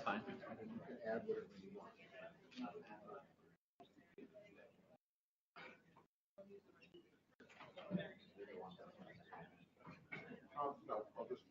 fine. Add whatever you want. No, I'll just.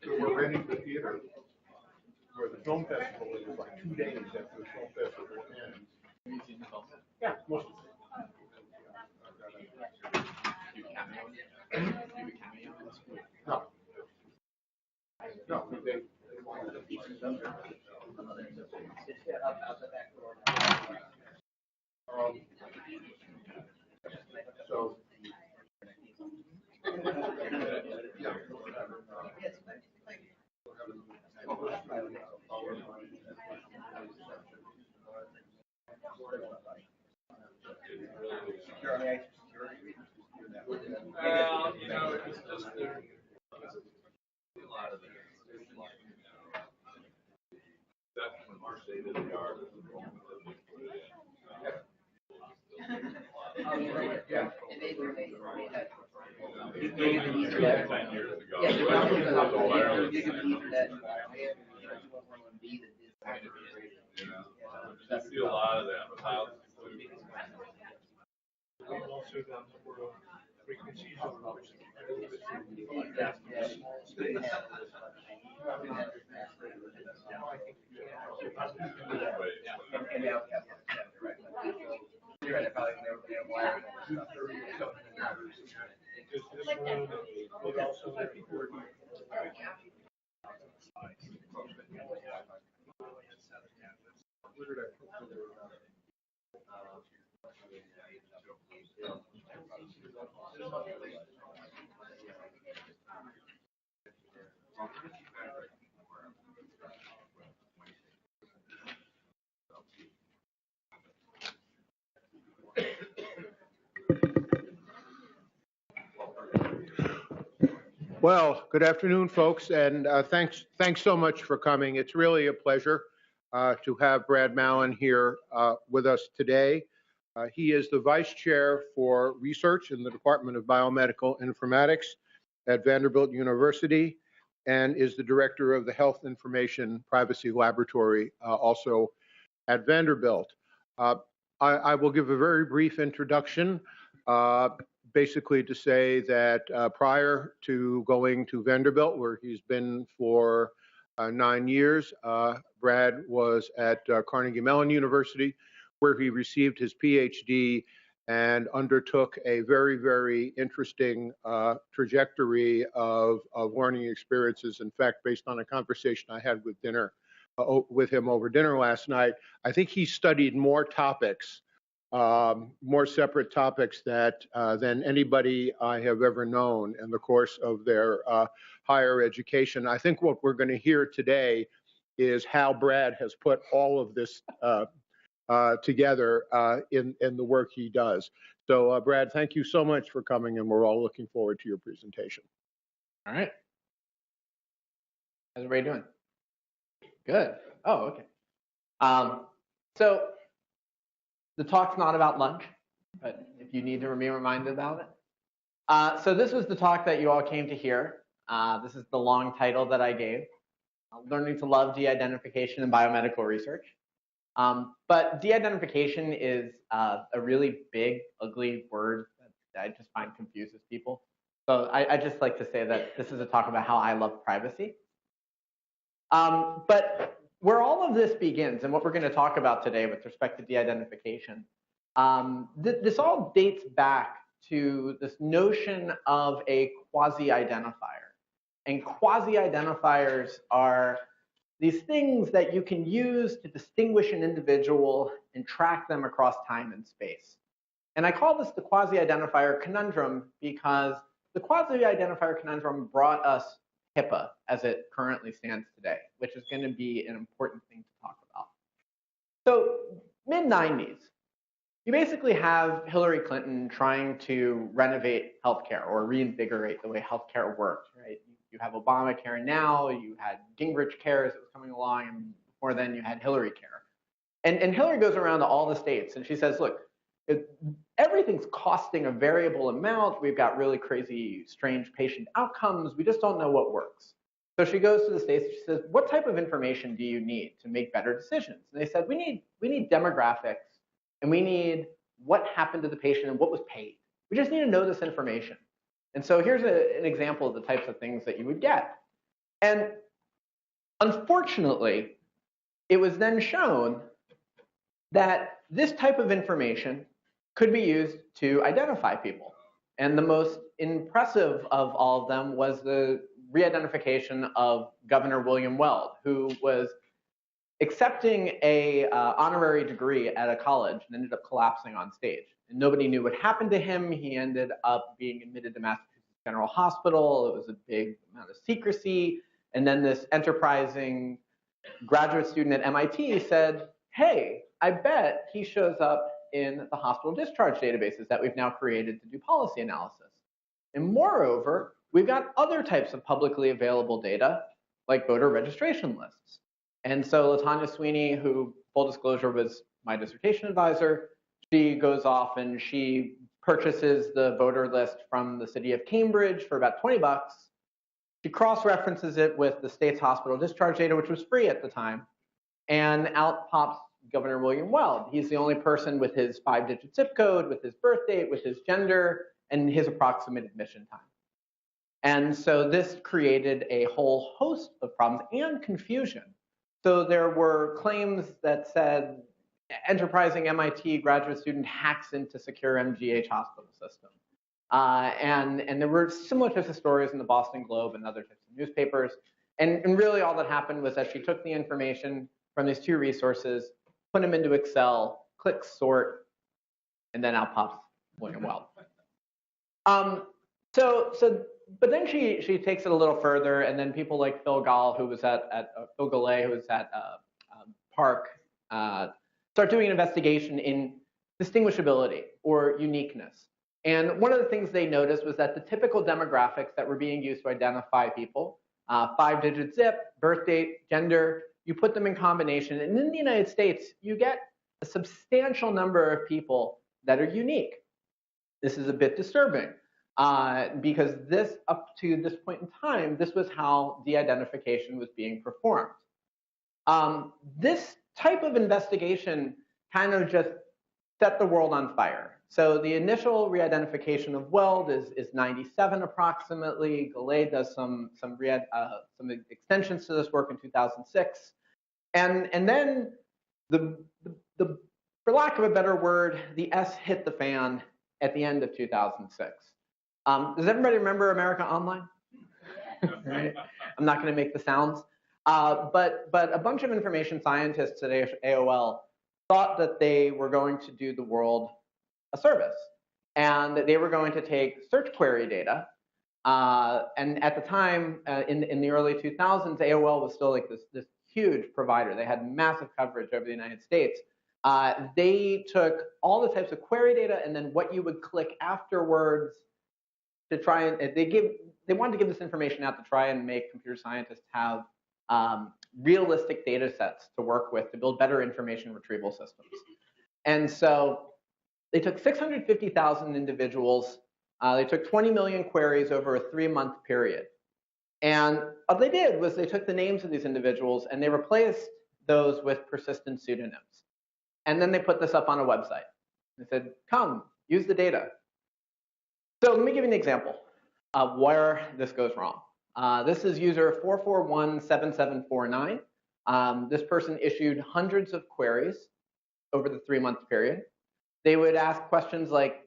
So we're renting the theater where the film festival is like 2 days after the film festival ends. Yeah, most of it. No. No, they wanted the pieces up there. So. Yeah. Well, you know, it's just a lot of it. That's when our state of the art. Yeah. 10 years ago. I see a lot of that with houses. We've also done for frequencies of motion. Well, good afternoon, folks, and thanks so much for coming. It's really a pleasure to have Brad Malin here with us today. He is the Vice Chair for Research in the Department of Biomedical Informatics at Vanderbilt University and is the Director of the Health Information Privacy Laboratory, also at Vanderbilt. I will give a very brief introduction. Basically to say that prior to going to Vanderbilt, where he's been for 9 years, Brad was at Carnegie Mellon University, where he received his PhD and undertook a very, very interesting trajectory of learning experiences. In fact, based on a conversation I had with him over dinner last night, I think he studied more topics, more separate topics than anybody I have ever known in the course of their higher education. I think what we're going to hear today is how Brad has put all of this together in the work he does. So, Brad, thank you so much for coming, and we're all looking forward to your presentation. All right. How's everybody doing? Good. Oh, okay. So the talk's not about lunch, but if you need to be reminded about it. So this was the talk that you all came to hear. This is the long title that I gave, Learning to Love De-Identification in Biomedical Research. But de-identification is a really big, ugly word that I just find confuses people. So I just like to say that this is a talk about how I love privacy. But where all of this begins, and what we're going to talk about today with respect to de-identification, this all dates back to this notion of a quasi-identifier. And quasi-identifiers are these things that you can use to distinguish an individual and track them across time and space. And I call this the quasi-identifier conundrum because the quasi-identifier conundrum brought us HIPAA as it currently stands today, which is going to be an important thing to talk about. So mid-90s, you basically have Hillary Clinton trying to renovate healthcare or reinvigorate the way healthcare worked, right? You have Obamacare now, you had Gingrich Care as it was coming along, and before then you had Hillary Care. And Hillary goes around to all the states and she says, look, everything's costing a variable amount. We've got really crazy, strange patient outcomes. We just don't know what works. So she goes to the states and she says, what type of information do you need to make better decisions? And they said, we need demographics, and we need what happened to the patient and what was paid. We just need to know this information. And so here's an example of the types of things that you would get. And unfortunately, it was then shown that this type of information could be used to identify people. And the most impressive of all of them was the re-identification of Governor William Weld, who was accepting a honorary degree at a college and ended up collapsing on stage. And nobody knew what happened to him. He ended up being admitted to Massachusetts General Hospital. It was a big amount of secrecy. And then this enterprising graduate student at MIT said, hey, I bet he shows up in the hospital discharge databases that we've now created to do policy analysis. And moreover, we've got other types of publicly available data, like voter registration lists. And so LaTanya Sweeney, who, full disclosure, was my dissertation advisor, she goes off and she purchases the voter list from the city of Cambridge for about 20 bucks. She cross-references it with the state's hospital discharge data, which was free at the time. And out pops Governor William Weld. He's the only person with his 5-digit zip code, with his birth date, with his gender, and his approximate admission time. And so this created a whole host of problems and confusion. So there were claims that said enterprising MIT graduate student hacks into secure MGH hospital system. And there were similar types of stories in the Boston Globe and other types of newspapers. And really all that happened was that she took the information from these two resources, put them into Excel, click sort, and then out pops William Weld. But then she takes it a little further, and then people like Phil Golle, who was Phil Golle, who was at Park, start doing an investigation in distinguishability or uniqueness. And one of the things they noticed was that the typical demographics that were being used to identify people, 5-digit zip, birth date, gender, you put them in combination, and in the United States, you get a substantial number of people that are unique. This is a bit disturbing because this, up to this point in time, this was how de-identification was being performed. This type of investigation kind of just set the world on fire. So the initial re-identification of Weld is 97 approximately. Golle does some extensions to this work in 2006. And then for lack of a better word, the S hit the fan at the end of 2006. Does everybody remember America Online? Right? I'm not going to make the sounds. But a bunch of information scientists at AOL thought that they were going to do the world a service, and that they were going to take search query data. And at the time, in the early 2000s, AOL was still like this huge provider. They had massive coverage over the United States. They took all the types of query data and then what you would click afterwards to try and they wanted to give this information out to try and make computer scientists have realistic data sets to work with to build better information retrieval systems. And so they took 650,000 individuals. They took 20 million queries over a 3-month period. And what they did was they took the names of these individuals and they replaced those with persistent pseudonyms. And then they put this up on a website. They said, come, use the data. So let me give you an example of where this goes wrong. This is user 4417749. This person issued hundreds of queries over the 3-month period. They would ask questions like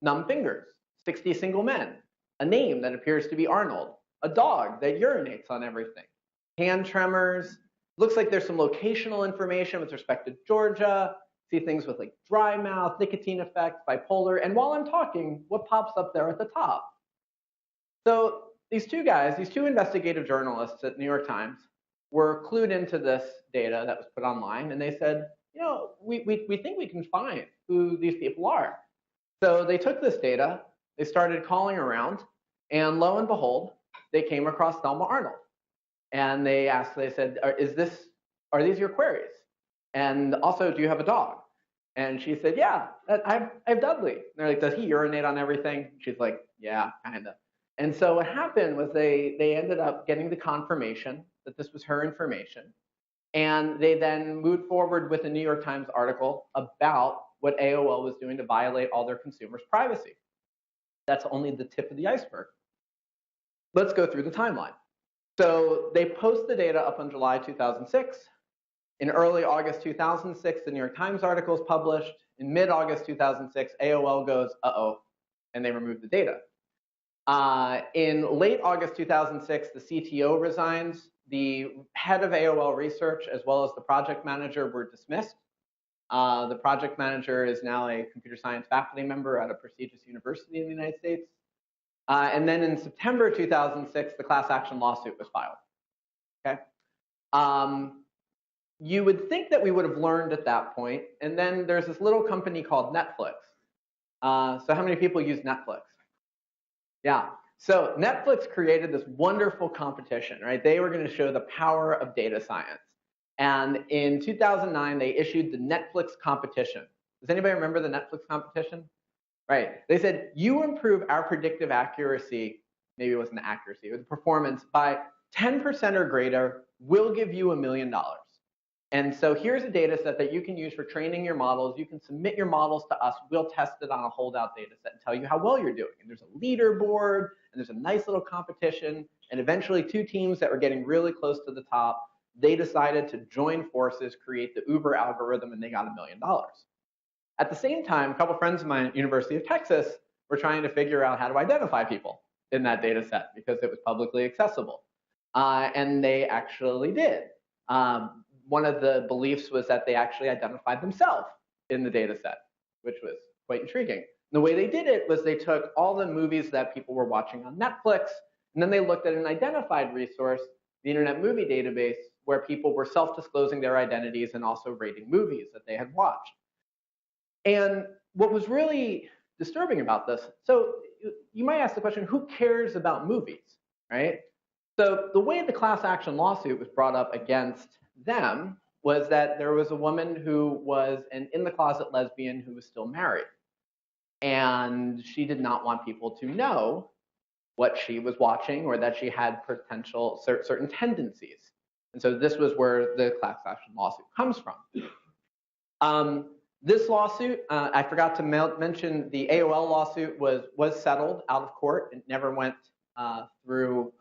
numb fingers, 60 single men, a name that appears to be Arnold, a dog that urinates on everything, hand tremors. Looks like there's some locational information with respect to Georgia. See things with like dry mouth, nicotine effect, bipolar. And while I'm talking, what pops up there at the top? So these two guys, these two investigative journalists at New York Times, were clued into this data that was put online, and they said, you know, we think we can find who these people are. So they took this data, they started calling around, and lo and behold, they came across Thelma Arnold. And they asked, they said, are these your queries? And also, do you have a dog? And she said, yeah, I have Dudley. And they're like, does he urinate on everything? She's like, yeah, kind of. And so what happened was they ended up getting the confirmation that this was her information. And they then moved forward with a New York Times article about what AOL was doing to violate all their consumers' privacy. That's only the tip of the iceberg. Let's go through the timeline. So they post the data up on July 2006. In early August 2006, the New York Times article is published. In mid-August 2006, AOL goes, uh-oh, and they remove the data. In late August 2006, the CTO resigns. The head of AOL research, as well as the project manager, were dismissed. The project manager is now a computer science faculty member at a prestigious university in the United States. And then in September 2006, the class action lawsuit was filed. Okay. You would think that we would have learned at that point. And then there's this little company called Netflix. So how many people use Netflix? Yeah. So Netflix created this wonderful competition, right? They were going to show the power of data science. And in 2009, they issued the Netflix competition. Does anybody remember the Netflix competition? Right. They said, you improve our predictive accuracy, maybe it wasn't the accuracy, or the performance by 10% or greater, we'll give you $1 million. And so here's a data set that you can use for training your models. You can submit your models to us. We'll test it on a holdout data set and tell you how well you're doing. And there's a leaderboard, and there's a nice little competition. And eventually, two teams that were getting really close to the top, they decided to join forces, create the Uber algorithm, and they got $1 million. At the same time, a couple friends of mine at University of Texas were trying to figure out how to identify people in that data set because it was publicly accessible. And they actually did. One of the beliefs was that they actually identified themselves in the data set, which was quite intriguing. And the way they did it was they took all the movies that people were watching on Netflix, and then they looked at an identified resource, the Internet Movie Database, where people were self-disclosing their identities and also rating movies that they had watched. And what was really disturbing about this, so you might ask the question, who cares about movies, right? So the way the class action lawsuit was brought up against them was that there was a woman who was an in-the-closet lesbian who was still married. And she did not want people to know what she was watching or that she had potential certain tendencies. And so this was where the class action lawsuit comes from. This lawsuit, I forgot to mention, the AOL lawsuit was settled out of court. It never went through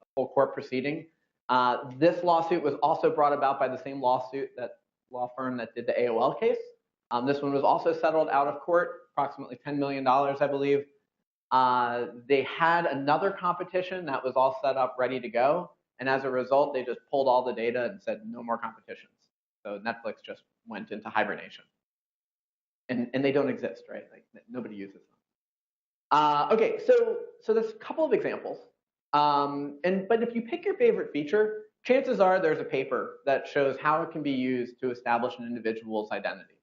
a full court proceeding. This lawsuit was also brought about by the same law firm that did the AOL case. This one was also settled out of court, approximately $10 million, I believe. They had another competition that was all set up, ready to go. And as a result, they just pulled all the data and said, no more competitions. So Netflix just went into hibernation. And they don't exist, right? Like, nobody uses them. Okay, so there's a couple of examples. But if you pick your favorite feature, chances are there's a paper that shows how it can be used to establish an individual's identity.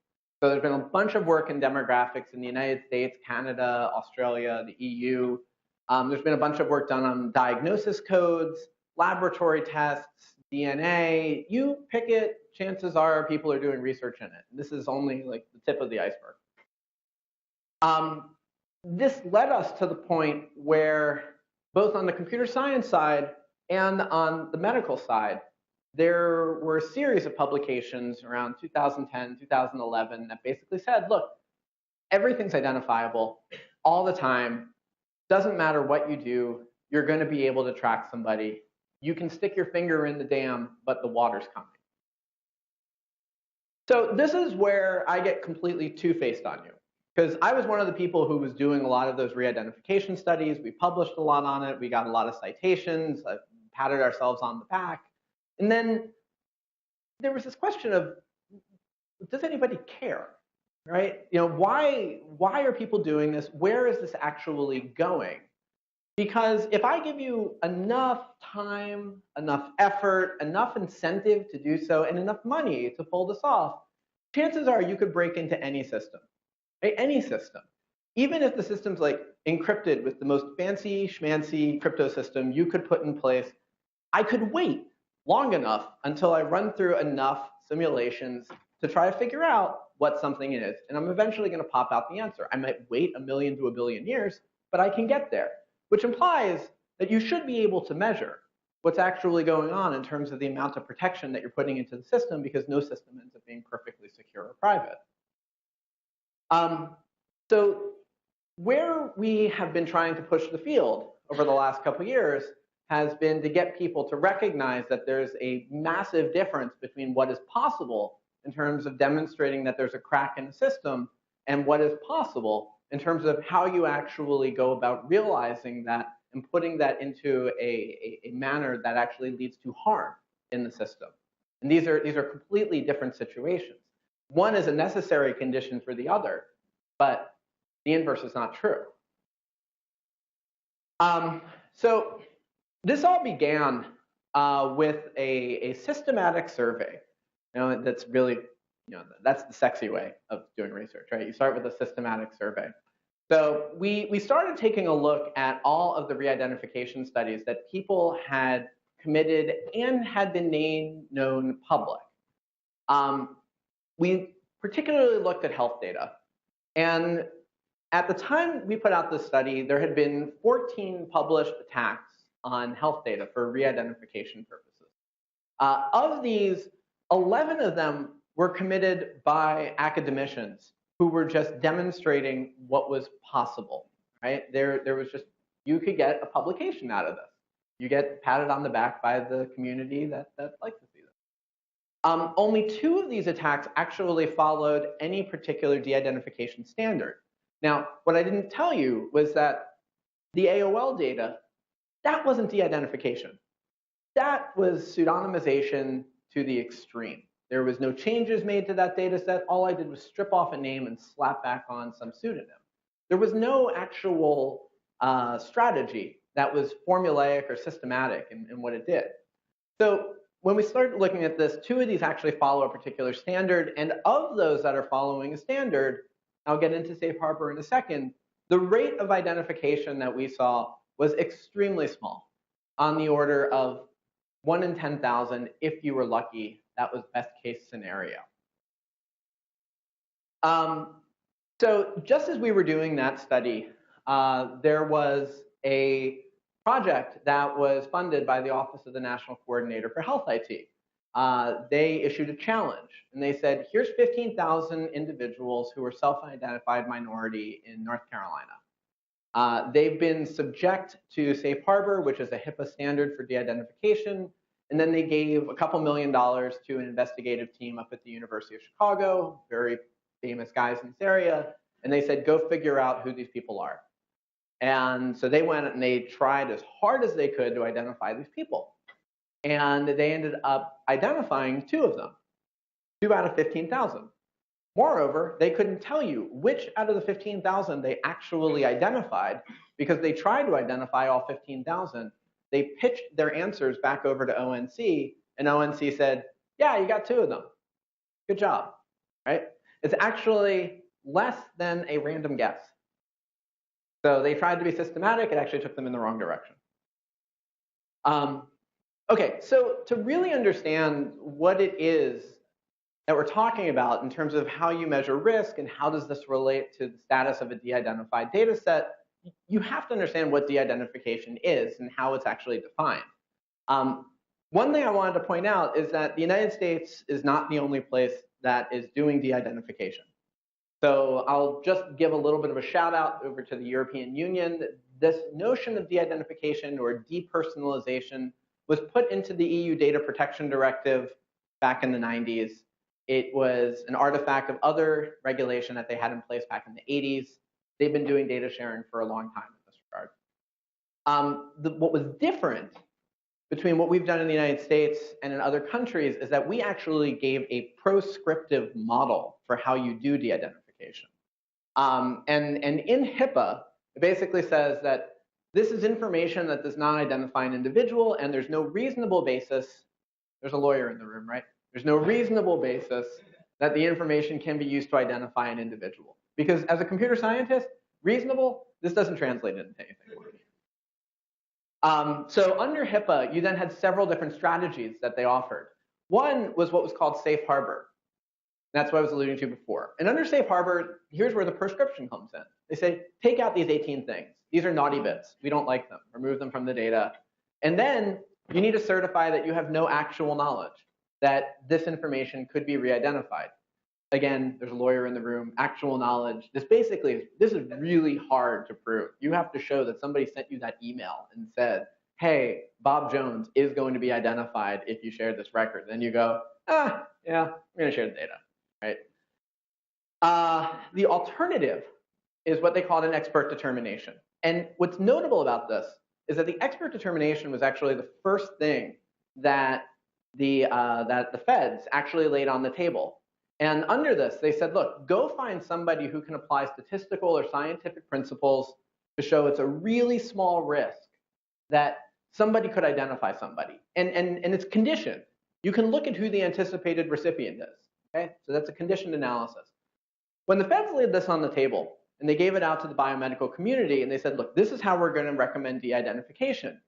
So there's been a bunch of work in demographics in the United States, Canada, Australia, the EU. There's been a bunch of work done on diagnosis codes, laboratory tests, DNA. You pick it, chances are people are doing research in it. This is only like the tip of the iceberg. This led us to the point where both on the computer science side and on the medical side, there were a series of publications around 2010, 2011 that basically said, look, everything's identifiable all the time. Doesn't matter what you do, you're going to be able to track somebody. You can stick your finger in the dam, but the water's coming. So this is where I get completely two-faced on you, because I was one of the people who was doing a lot of those re-identification studies. We published a lot on it. We got a lot of citations, patted ourselves on the back. And then there was this question of, does anybody care, right? You know, why are people doing this? Where is this actually going? Because if I give you enough time, enough effort, enough incentive to do so, and enough money to pull this off, chances are you could break into any system, right? Any system. Even if the system's like encrypted with the most fancy schmancy crypto system you could put in place, I could wait long enough until I run through enough simulations to try to figure out what something is. And I'm eventually going to pop out the answer. I might wait 1 million to 1 billion years, but I can get there. Which implies that you should be able to measure what's actually going on in terms of the amount of protection that you're putting into the system, because no system ends up being perfectly secure or private. So where we have been trying to push the field over the last couple of years has been to get people to recognize that there's a massive difference between what is possible in terms of demonstrating that there's a crack in the system and what is possible in terms of how you actually go about realizing that and putting that into a manner that actually leads to harm in the system. And these are completely different situations. One is a necessary condition for the other, but the inverse is not true. So this all began with a systematic survey. You know, that's really, you know, that's the sexy way of doing research, right? You start with a systematic survey. So we started taking a look at all of the re-identification studies that people had committed and had been known public. We particularly looked at health data. And at the time we put out this study, there had been 14 published attacks on health data for re-identification purposes. Of these, 11 of them were committed by academicians who were just demonstrating what was possible, right? There was just, you could get a publication out of this. You get patted on the back by the community that likes to see this. Only 2 of these attacks actually followed any particular de-identification standard. Now, what I didn't tell you was that the AOL data, that wasn't de-identification. That was pseudonymization to the extreme. There was no changes made to that data set. All I did was strip off a name and slap back on some pseudonym. There was no actual strategy that was formulaic or systematic in what it did. So when we started looking at this, 2 of these actually follow a particular standard. And of those that are following a standard, I'll get into safe harbor in a second, the rate of identification that we saw was extremely small, on the order of 1 in 10,000 if you were lucky. That was best case scenario. So just as we were doing that study, there was a project that was funded by the Office of the National Coordinator for Health IT. They issued a challenge, and they said, here's 15,000 individuals who are self-identified minority in North Carolina. They've been subject to safe harbor, which is a HIPAA standard for de-identification. And then they gave a couple $1 million to an investigative team up at the University of Chicago, very famous guys in this area. And they said, go figure out who these people are. And so they went and they tried as hard as they could to identify these people. And they ended up identifying 2 of them, 2 out of 15,000. Moreover, they couldn't tell you which out of the 15,000 they actually identified, because they tried to identify all 15,000. They pitched their answers back over to ONC, and ONC said, yeah, you got 2 of them. Good job, right? It's actually less than a random guess. So they tried to be systematic. It actually took them in the wrong direction. Okay, so to really understand what it is that we're talking about in terms of how you measure risk and how does this relate to the status of a de-identified data set, you have to understand what de-identification is and how it's actually defined. One thing I wanted to point out is that the United States is not the only place that is doing de-identification. So I'll just give a little bit of a shout out over to the European Union. This notion of de-identification or depersonalization was put into the EU Data Protection Directive back in the 90s. It was an artifact of other regulation that they had in place back in the 80s. They've been doing data sharing for a long time in this regard. What was different between what we've done in the United States and in other countries is that we actually gave a proscriptive model for how you do de-identification. And in HIPAA, it basically says that this is information that does not identify an individual, and there's no reasonable basis. There's a lawyer in the room, right? There's no reasonable basis that the information can be used to identify an individual. Because as a computer scientist, reasonable, this doesn't translate into anything. So under HIPAA, you then had several different strategies that they offered. One was what was called safe harbor. That's what I was alluding to before. And under safe harbor, here's where the prescription comes in. They say, take out these 18 things. These are naughty bits. We don't like them. Remove them from the data. And then you need to certify that you have no actual knowledge that this information could be re-identified. Again, there's a lawyer in the room, actual knowledge. This is really hard to prove. You have to show that somebody sent you that email and said, hey, Bob Jones is going to be identified if you share this record. Then you go, yeah, I'm going to share the data, right? The alternative is what they called an expert determination. And what's notable about this is that the expert determination was actually the first thing that the feds actually laid on the table. And under this, they said, look, go find somebody who can apply statistical or scientific principles to show it's a really small risk that somebody could identify somebody. And it's conditioned. You can look at who the anticipated recipient is. Okay? So that's a conditioned analysis. When the feds laid this on the table, and they gave it out to the biomedical community, and they said, look, this is how we're going to recommend de-identification.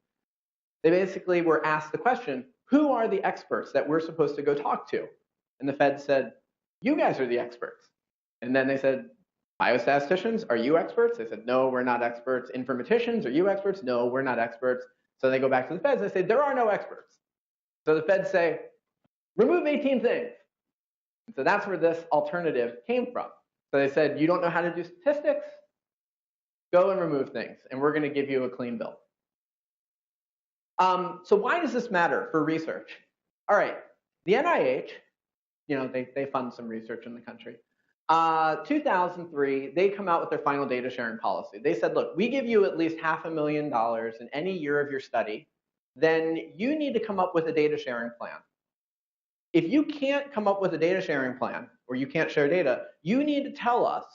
They basically were asked the question, who are the experts that we're supposed to go talk to? And the feds said, you guys are the experts. And then they said, biostatisticians, are you experts? They said, no, we're not experts. Informaticians, are you experts? No, we're not experts. So they go back to the feds and they say, there are no experts. So the feds say, remove 18 things. And so that's where this alternative came from. So they said, you don't know how to do statistics? Go and remove things, and we're going to give you a clean bill. So why does this matter for research? All right, the NIH, they fund some research in the country. 2003, they come out with their final data sharing policy. They said, look, we give you at least $500,000 in any year of your study, then you need to come up with a data sharing plan. If you can't come up with a data sharing plan, or you can't share data, you need to tell us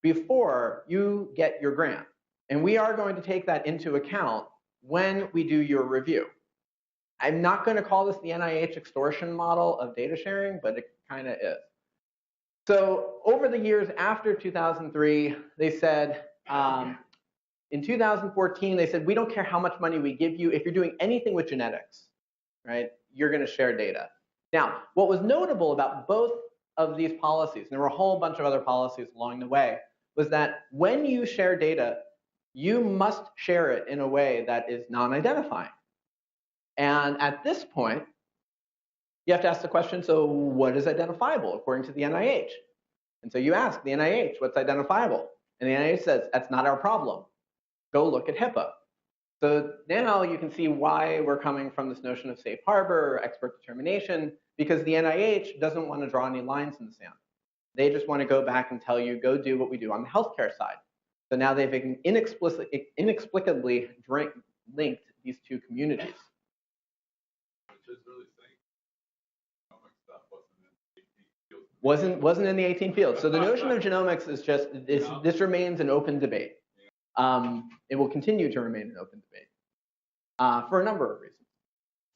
before you get your grant. And we are going to take that into account when we do your review. I'm not going to call this the NIH extortion model of data sharing, but it kind of is. So over the years after 2003, they said, in 2014, they said, we don't care how much money we give you. If you're doing anything with genetics, right, you're going to share data. Now, what was notable about both of these policies, and there were a whole bunch of other policies along the way, was that when you share data, you must share it in a way that is non-identifying. And at this point, you have to ask the question, so what is identifiable according to the NIH? And so you ask the NIH, what's identifiable? And the NIH says, that's not our problem. Go look at HIPAA. So now you can see why we're coming from this notion of safe harbor, expert determination, because the NIH doesn't want to draw any lines in the sand. They just want to go back and tell you, go do what we do on the healthcare side. So now they've inexplicably linked these two communities. Wasn't in the 18 fields. So the notion of genomics is just, this remains an open debate. It will continue to remain an open debate for a number of reasons.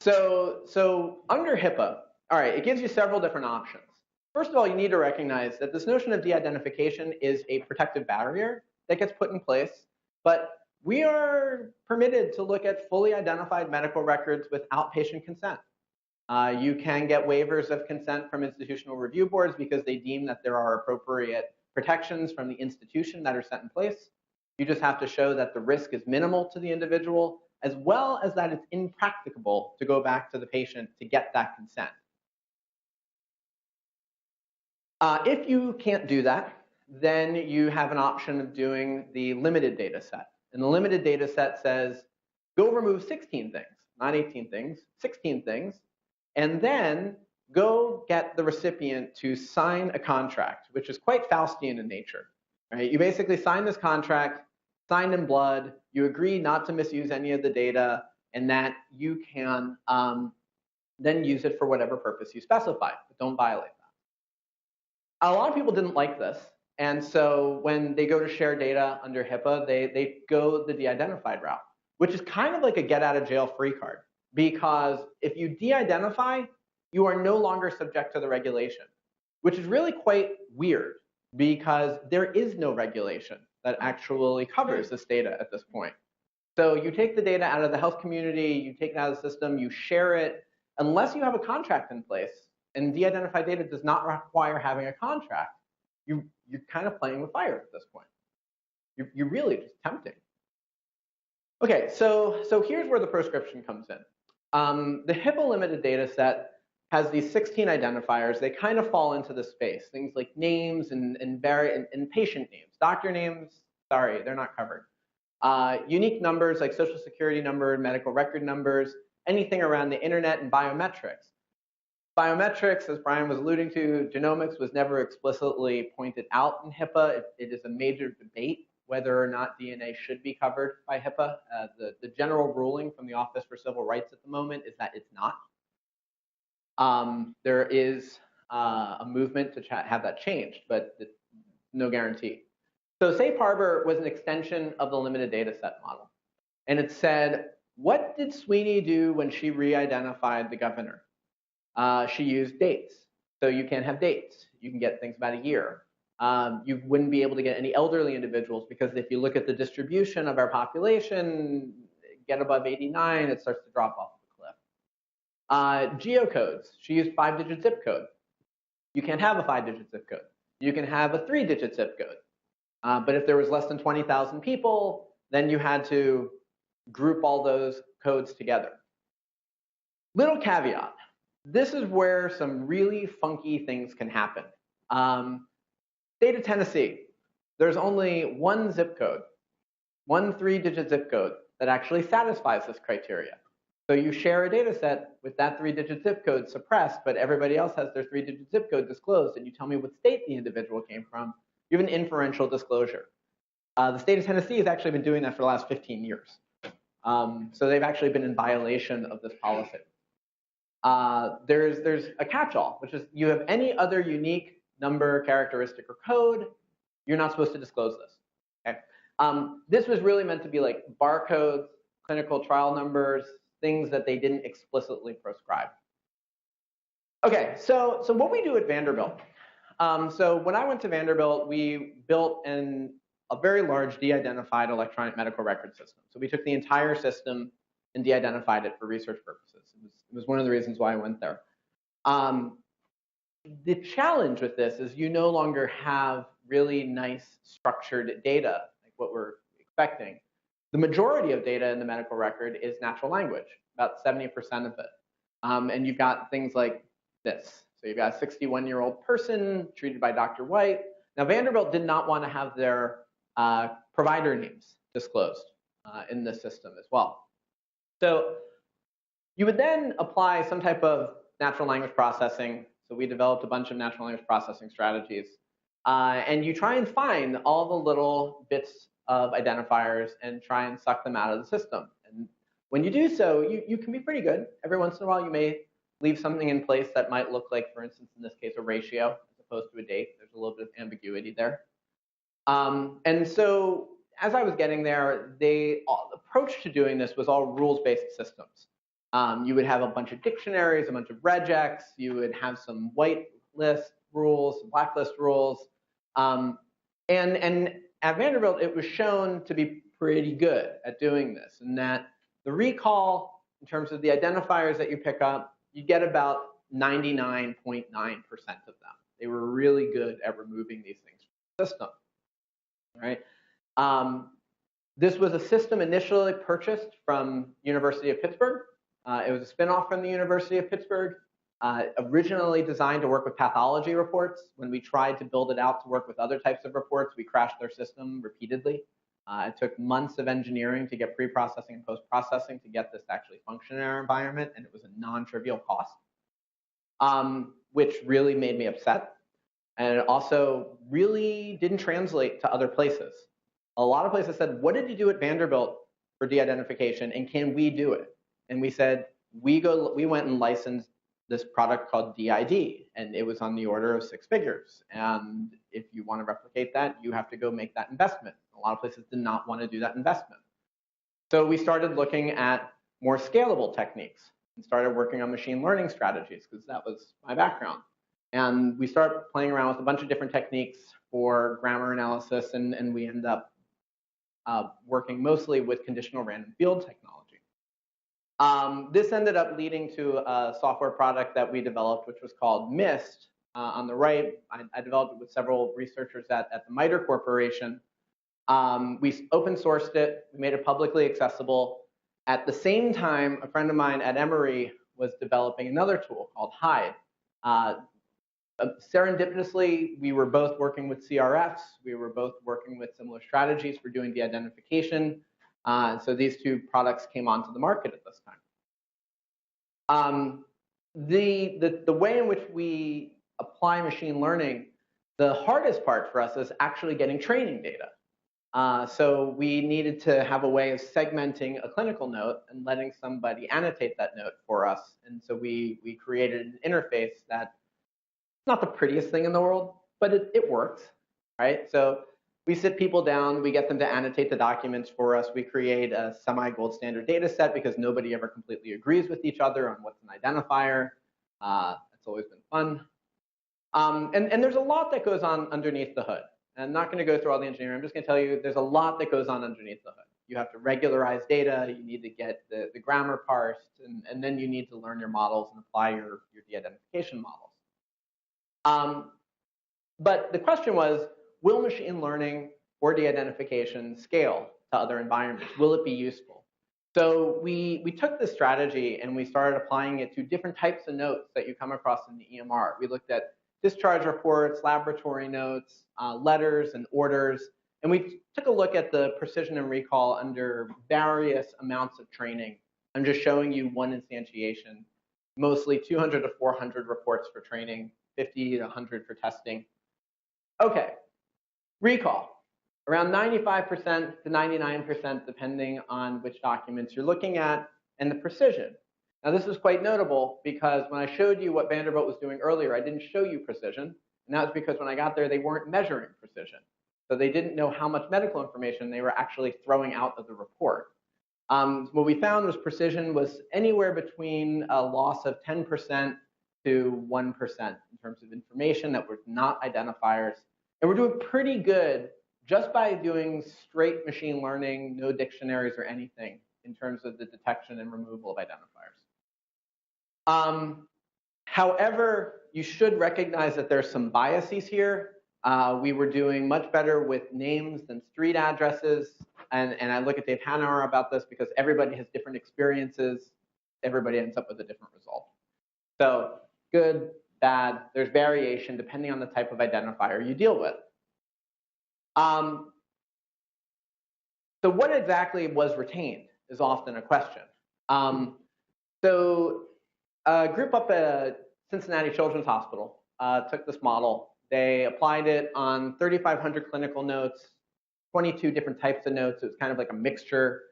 So under HIPAA, all right, it gives you several different options. First of all, you need to recognize that this notion of de-identification is a protective barrier that gets put in place, but we are permitted to look at fully identified medical records without patient consent. You can get waivers of consent from institutional review boards because they deem that there are appropriate protections from the institution that are set in place. You just have to show that the risk is minimal to the individual, as well as that it's impracticable to go back to the patient to get that consent. If you can't do that, then you have an option of doing the limited data set. And the limited data set says, go remove 16 things, not 18 things, 16 things, and then go get the recipient to sign a contract, which is quite Faustian in nature. Right? You basically sign this contract, signed in blood, you agree not to misuse any of the data, and that you can then use it for whatever purpose you specify, but don't violate that. A lot of people didn't like this, and so when they go to share data under HIPAA, they go the de-identified route, which is kind of like a get-out-of-jail-free card, because if you de-identify, you are no longer subject to the regulation, which is really quite weird, because there is no regulation that actually covers this data at this point. So you take the data out of the health community, you take it out of the system, you share it, unless you have a contract in place, and de-identified data does not require having a contract, you're kind of playing with fire at this point. You're really just tempting. Okay, so here's where the prescription comes in. The HIPAA limited data set has these 16 identifiers. They kind of fall into this space. Things like names and patient names. Doctor names, sorry, they're not covered. Unique numbers like social security number, medical record numbers, anything around the internet, and biometrics. Biometrics, as Brian was alluding to, genomics was never explicitly pointed out in HIPAA. It is a major debate whether or not DNA should be covered by HIPAA. The general ruling from the Office for Civil Rights at the moment is that it's not. There is a movement to have that changed, but no guarantee. So Safe Harbor was an extension of the limited data set model. And it said, what did Sweeney do when she re-identified the governor? She used dates. So you can't have dates. You can get things about a year. You wouldn't be able to get any elderly individuals, because if you look at the distribution of our population, get above 89, it starts to drop off the cliff. Geocodes. She used 5-digit zip code. You can't have a 5-digit zip code. You can have a 3-digit zip code. But if there was less than 20,000 people, then you had to group all those codes together. Little caveat. This is where some really funky things can happen. State of Tennessee, there's only one zip code, one 3-digit zip code that actually satisfies this criteria. So you share a data set with that 3-digit zip code suppressed, but everybody else has their 3-digit zip code disclosed, and you tell me what state the individual came from, you have an inferential disclosure. The state of Tennessee has actually been doing that for the last 15 years. So they've actually been in violation of this policy. There's a catch-all, which is you have any other unique number, characteristic, or code, you're not supposed to disclose this. Okay? This was really meant to be like barcodes, clinical trial numbers, things that they didn't explicitly prescribe. Okay, so what we do at Vanderbilt. So when I went to Vanderbilt, we built a very large de-identified electronic medical record system. So we took the entire system and de-identified it for research purposes. It was one of the reasons why I went there. The challenge with this is you no longer have really nice structured data, like what we're expecting. The majority of data in the medical record is natural language, about 70% of it. And you've got things like this. So you've got a 61-year-old person treated by Dr. White. Now, Vanderbilt did not want to have their provider names disclosed in the system as well. So you would then apply some type of natural language processing. So we developed a bunch of natural language processing strategies. And you try and find all the little bits of identifiers and try and suck them out of the system. And when you do so, you can be pretty good. Every once in a while, you may leave something in place that might look like, for instance, in this case, a ratio as opposed to a date. There's a little bit of ambiguity there. And so as I was getting there, the approach to doing this was all rules-based systems. You would have a bunch of dictionaries, a bunch of regex. You would have some whitelist rules, blacklist rules. And at Vanderbilt, it was shown to be pretty good at doing this, and that the recall, in terms of the identifiers that you pick up, you get about 99.9% of them. They were really good at removing these things from the system. Right? This was a system initially purchased from University of Pittsburgh. It was a spinoff from the University of Pittsburgh, originally designed to work with pathology reports. When we tried to build it out to work with other types of reports, we crashed their system repeatedly. It took months of engineering to get pre-processing and post-processing to get this to actually function in our environment, and it was a non-trivial cost. which really made me upset. And it also really didn't translate to other places. A lot of places said, what did you do at Vanderbilt for de-identification, and can we do it? And we said, we went and licensed this product called DID, and it was on the order of 6 figures. And if you want to replicate that, you have to go make that investment. A lot of places did not want to do that investment. So we started looking at more scalable techniques and started working on machine learning strategies, because that was my background. And we started playing around with a bunch of different techniques for grammar analysis, and we end up working mostly with conditional random field technology. This ended up leading to a software product that we developed, which was called MIST. On the right, I developed it with several researchers at the MITRE Corporation. We open sourced it, we made it publicly accessible. At the same time, a friend of mine at Emory was developing another tool called HIDE. Serendipitously, we were both working with CRFs. We were both working with similar strategies for doing de-identification. So these two products came onto the market at this time. The way in which we apply machine learning, the hardest part for us is actually getting training data. So we needed to have a way of segmenting a clinical note and letting somebody annotate that note for us. And so we created an interface that, not the prettiest thing in the world, but it works, right? So we sit people down, we get them to annotate the documents for us. We create a semi-gold standard data set because nobody ever completely agrees with each other on what's an identifier. It's always been fun. And there's a lot that goes on underneath the hood. And I'm not going to go through all the engineering. I'm just going to tell you there's a lot that goes on underneath the hood. You have to regularize data. You need to get the grammar parsed. And then you need to learn your models and apply your de-identification models. But the question was, will machine learning or de-identification scale to other environments? Will it be useful? So we took this strategy and we started applying it to different types of notes that you come across in the EMR. We looked at discharge reports, laboratory notes, letters, and orders. And we took a look at the precision and recall under various amounts of training. I'm just showing you one instantiation, mostly 200 to 400 reports for training, 50 to 100 for testing. Okay, recall, around 95% to 99%, depending on which documents you're looking at, and the precision. Now this is quite notable because when I showed you what Vanderbilt was doing earlier, I didn't show you precision, and that was because when I got there, they weren't measuring precision. So they didn't know how much medical information they were actually throwing out of the report. What we found was precision was anywhere between a loss of 10% to 1% in terms of information that were not identifiers. And we're doing pretty good just by doing straight machine learning, no dictionaries or anything in terms of the detection and removal of identifiers. However, you should recognize that there's some biases here. We were doing much better with names than street addresses. And I look at Dave Hanauer about this because everybody has different experiences. Everybody ends up with a different result. So good, bad, there's variation depending on the type of identifier you deal with. So what exactly was retained is often a question. So a group up at Cincinnati Children's Hospital took this model. They applied it on 3,500 clinical notes, 22 different types of notes. It was kind of like a mixture.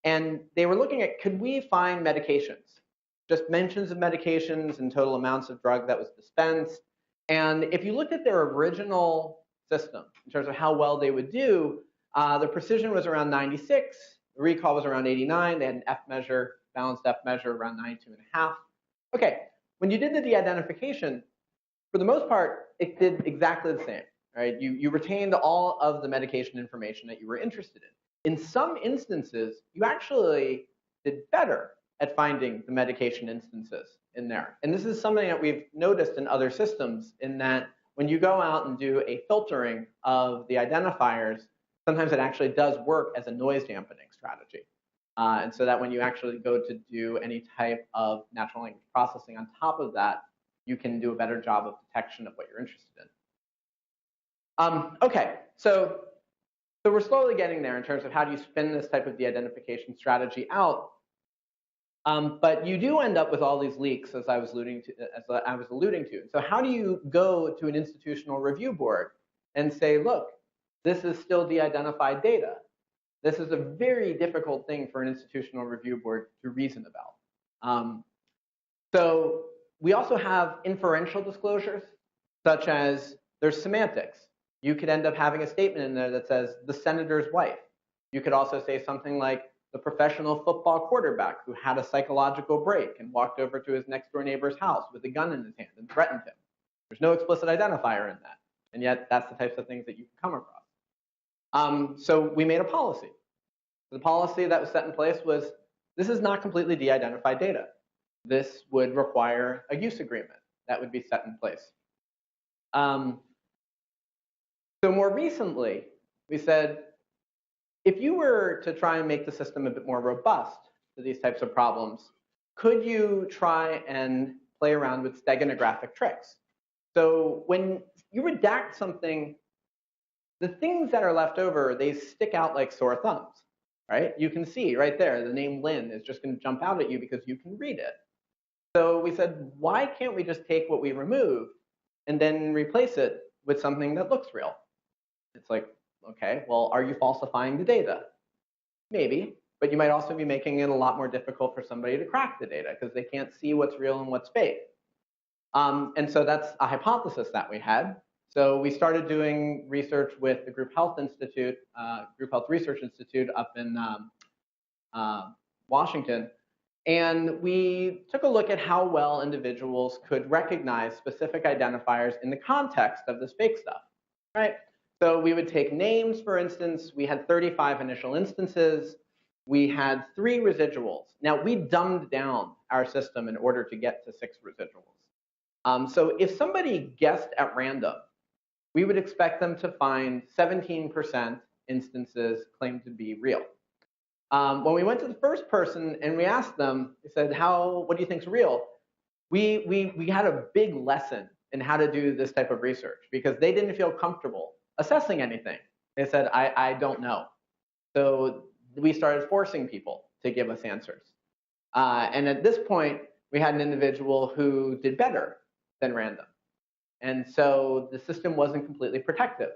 And they were looking at, could we find medications? Just mentions of medications and total amounts of drug that was dispensed. And if you looked at their original system in terms of how well they would do, the precision was around 96, the recall was around 89, they had an F measure, balanced F measure around 92.5. Okay, when you did the de-identification, for the most part, it did exactly the same, right? You retained all of the medication information that you were interested in. In some instances, you actually did better at finding the medication instances in there. And this is something that we've noticed in other systems in that when you go out and do a filtering of the identifiers, sometimes it actually does work as a noise dampening strategy. And so that when you actually go to do any type of natural language processing on top of that, you can do a better job of detection of what you're interested in. Okay, so we're slowly getting there in terms of how do you spin this type of de-identification strategy out. But you do end up with all these leaks, as I was alluding to. So how do you go to an institutional review board and say, look, this is still de-identified data? This is a very difficult thing for an institutional review board to reason about. So we also have inferential disclosures, such as there's semantics. You could end up having a statement in there that says the senator's wife. You could also say something like the professional football quarterback who had a psychological break and walked over to his next door neighbor's house with a gun in his hand and threatened him. There's no explicit identifier in that. And yet that's the types of things that you can come across. So we made a policy. The policy that was set in place was, this is not completely de-identified data. This would require a use agreement that would be set in place. So more recently, we said, if you were to try and make the system a bit more robust to these types of problems, could you try and play around with steganographic tricks? So when you redact something, the things that are left over, they stick out like sore thumbs, right? You can see right there, the name Lynn is just going to jump out at you because you can read it. So we said, why can't we just take what we removed and then replace it with something that looks real? It's like, okay, well, are you falsifying the data? Maybe, but you might also be making it a lot more difficult for somebody to crack the data because they can't see what's real and what's fake. And so that's a hypothesis that we had. So we started doing research with the Group Health Institute, Group Health Research Institute up in Washington. And we took a look at how well individuals could recognize specific identifiers in the context of this fake stuff, right? So we would take names, for instance. We had 35 initial instances. We had 3 residuals. Now, we dumbed down our system in order to get to 6 residuals. So if somebody guessed at random, we would expect them to find 17% instances claimed to be real. When we went to the first person and we asked them, we said, what do you think is real? We had a big lesson in how to do this type of research because they didn't feel comfortable assessing anything. They said, I don't know. So we started forcing people to give us answers. And at this point, we had an individual who did better than random. And so the system wasn't completely protective.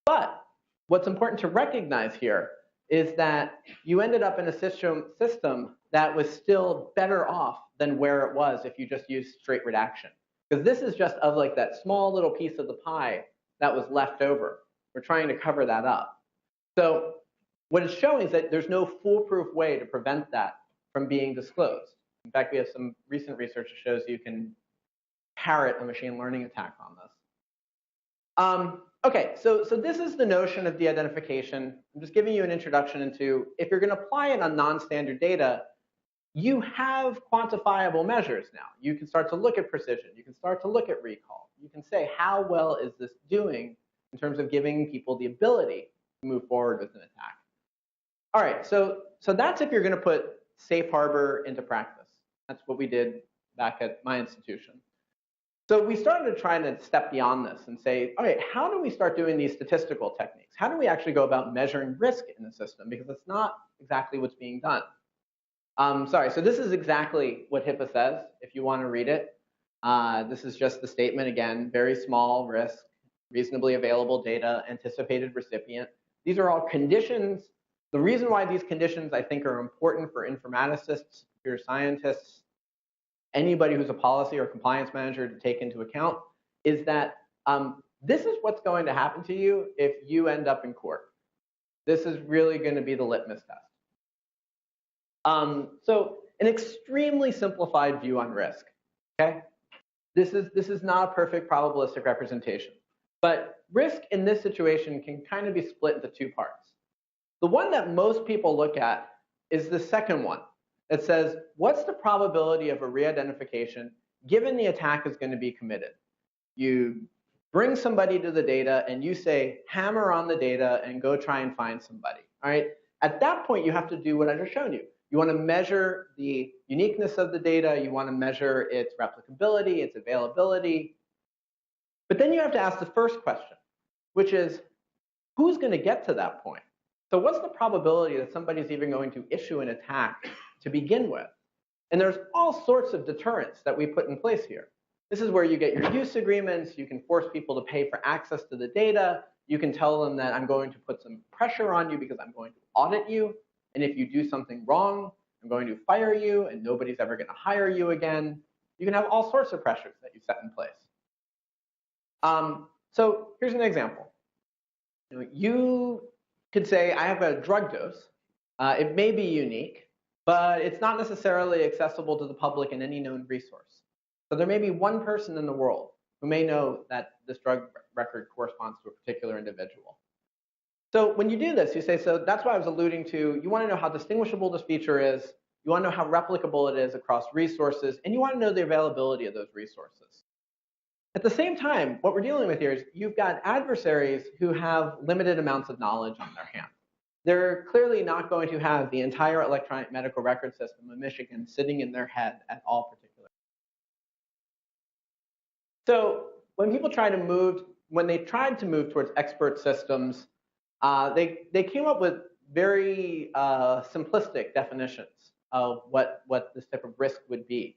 But what's important to recognize here is that you ended up in a system that was still better off than where it was if you just used straight redaction. Because this is just of like that small little piece of the pie that was left over. We're trying to cover that up. So what it's showing is that there's no foolproof way to prevent that from being disclosed. In fact, we have some recent research that shows you can parrot a machine learning attack on this. Okay, so this is the notion of de-identification. I'm just giving you an introduction into, if you're going to apply it on non-standard data, you have quantifiable measures now. You can start to look at precision. You can start to look at recall. You can say, how well is this doing in terms of giving people the ability to move forward with an attack? All right, so that's if you're going to put safe harbor into practice. That's what we did back at my institution. So we started to try to step beyond this and say, all right, how do we start doing these statistical techniques? How do we actually go about measuring risk in the system? Because it's not exactly what's being done. Sorry, so this is exactly what HIPAA says, if you want to read it. This is just the statement again, very small risk, reasonably available data, anticipated recipient. These are all conditions. The reason why these conditions, I think, are important for informaticists, computer scientists, anybody who's a policy or compliance manager to take into account is that this is what's going to happen to you if you end up in court. This is really going to be the litmus test. So an extremely simplified view on risk. Okay, this is not a perfect probabilistic representation, but risk in this situation can kind of be split into 2 parts. The one that most people look at is the second one. It says, what's the probability of a re-identification given the attack is going to be committed? You bring somebody to the data and you say, hammer on the data and go try and find somebody. All right? At that point, you have to do what I just shown you. You want to measure the uniqueness of the data. You want to measure its replicability, its availability. But then you have to ask the first question, which is, who's going to get to that point? So what's the probability that somebody's even going to issue an attack to begin with? And there's all sorts of deterrents that we put in place here. This is where you get your use agreements. You can force people to pay for access to the data. You can tell them that I'm going to put some pressure on you because I'm going to audit you. And if you do something wrong, I'm going to fire you, and nobody's ever going to hire you again. You can have all sorts of pressures that you set in place. So here's an example. You could say, I have a drug dose. It may be unique, but it's not necessarily accessible to the public in any known resource. So there may be one person in the world who may know that this drug record corresponds to a particular individual. So when you do this, you say, so that's what I was alluding to. You want to know how distinguishable this feature is. You want to know how replicable it is across resources. And you want to know the availability of those resources. At the same time, what we're dealing with here is you've got adversaries who have limited amounts of knowledge on their hands. They're clearly not going to have the entire electronic medical record system of Michigan sitting in their head at all particular. So when people try to move, when they tried to move towards expert systems, they came up with very simplistic definitions of what this type of risk would be.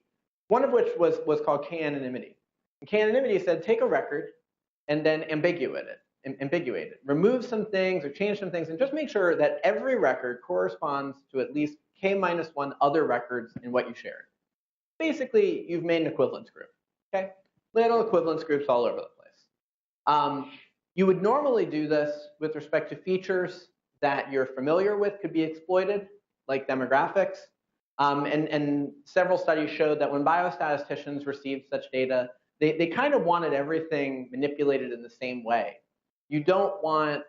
One of which was called k-anonymity. And k-anonymity said take a record and then ambiguate it. Remove some things or change some things and just make sure that every record corresponds to at least k-1 other records in what you shared. Basically, you've made an equivalence group. Okay? Little equivalence groups all over the place. You would normally do this with respect to features that you're familiar with could be exploited, like demographics. And several studies showed that when biostatisticians received such data, they kind of wanted everything manipulated in the same way. You don't want